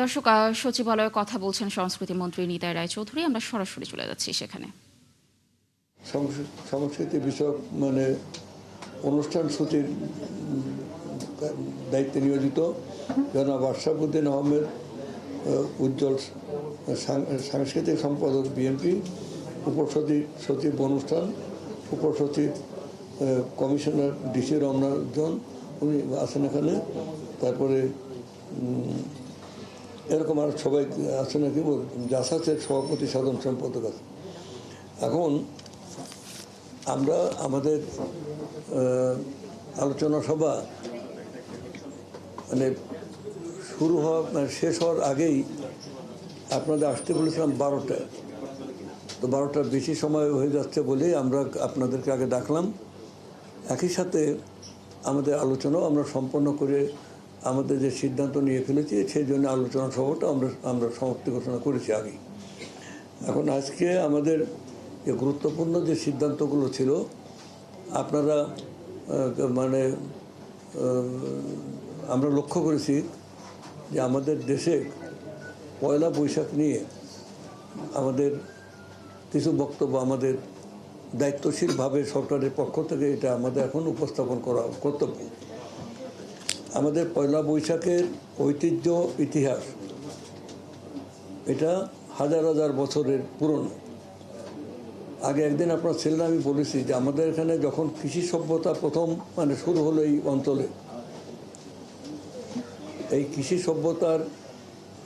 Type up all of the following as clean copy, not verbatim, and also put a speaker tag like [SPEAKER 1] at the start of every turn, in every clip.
[SPEAKER 1] দর্শক, সচিবালয়ে কথা বলছেন সংস্কৃতি মন্ত্রী নিতাই রায়চৌধুরী। আমরা সরাসরি চলে যাচ্ছি সেখানে।
[SPEAKER 2] সংস্কৃতি বিষয়ক অনুষ্ঠান সূচির দায়িত্বে নিয়োজিত জনাব আশরাফুদ্দিন আহমেদ উজ্জ্বল, সাংস্কৃতিক সম্পাদক বিএনপি, উপসচিব অনুষ্ঠান, উপসচিব কমিশনার ডিসি রমনাজন উনি আছেন এখানে। তারপরে এরকম আর সবাই আছে নাকি, জাসাসের সভাপতি সাধারণ সম্পাদক আছে। এখন আমরা আমাদের আলোচনা সভা শুরু হওয়া শেষ হওয়ার আগেই আপনাদের আসতে বলেছিলাম 12টায়। তো 12টার বেশি সময় হয়ে যাচ্ছে বলেই আমরা আপনাদেরকে আগে ডাকলাম। একই সাথে আমাদের আলোচনাও আমরা সম্পন্ন করে আমাদের যে সিদ্ধান্ত নিয়ে ফেলেছি সেই জন্য আলোচনা সভাটা আমরা সমাপ্তি ঘোষণা করেছি আগেই। এখন আজকে আমাদের যে গুরুত্বপূর্ণ যে সিদ্ধান্তগুলো ছিল, আপনারা আমরা লক্ষ্য করেছি যে আমাদের দেশে পয়লা বৈশাখ নিয়ে আমাদের কিছু বক্তব্য আমাদের দায়িত্বশীলভাবে সরকারের পক্ষ থেকে এটা আমাদের এখন উপস্থাপন করা কর্তব্য। আমাদের পয়লা বৈশাখের ঐতিহ্য, ইতিহাস এটা হাজার হাজার বছরের পুরনো। আগে একদিন আপনার ছিলেন, আমি বলেছি যে আমাদের এখানে যখন কৃষি সভ্যতা প্রথম শুরু হলো এই অঞ্চলে, এই কৃষি সভ্যতার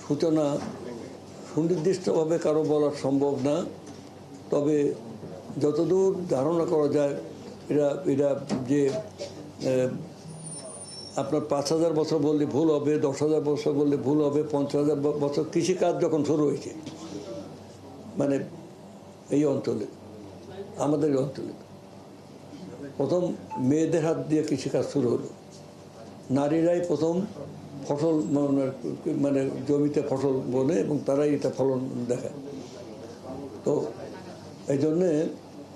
[SPEAKER 2] সূচনা সুনির্দিষ্টভাবে কারো বলা সম্ভব না। তবে যতদূর ধারণা করা যায় এরা যে আপনার 5,000 বছর বললে ভুল হবে, 10,000 বছর বললে ভুল হবে, 50,000 বছর কৃষিকাজ যখন শুরু হয়েছে এই অঞ্চলে, আমাদের এই অঞ্চলে প্রথম মেয়েদের হাত দিয়ে কৃষিকাজ শুরু হলো। নারীরাই প্রথম ফসল জমিতে ফসল বলে এবং তারাই এটা ফলন দেখায়। তো এই জন্যে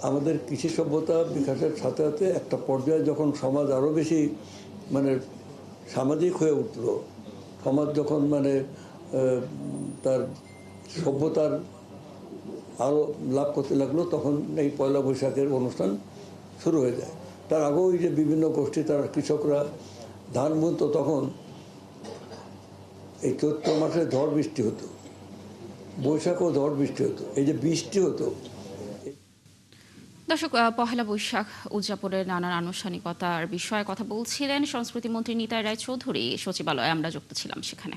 [SPEAKER 2] আমাদের কৃষি সভ্যতা বিকাশের সাথে সাথে একটা পর্যায়ে যখন সমাজ আরও বেশি সামাজিক হয়ে উঠল, সমাজ যখন তার সভ্যতার আরও লাভ করতে লাগলো, তখন এই পয়লা বৈশাখের অনুষ্ঠান শুরু হয়ে যায়। তার আগেও যে বিভিন্ন গোষ্ঠী, তার কৃষকরা ধান বুনত, তখন এই চৈত্র মাসে ঝড় বৃষ্টি হতো, বৈশাখও ঝড় বৃষ্টি হতো, এই যে বৃষ্টি হতো।
[SPEAKER 1] দর্শক, পহেলা বৈশাখ উদযাপনের নানান আনুষ্ঠানিকতার বিষয়ে কথা বলছিলেন সংস্কৃতি মন্ত্রী নিতাই রায়চৌধুরী। সচিবালয়ে আমরা যুক্ত ছিলাম সেখানে।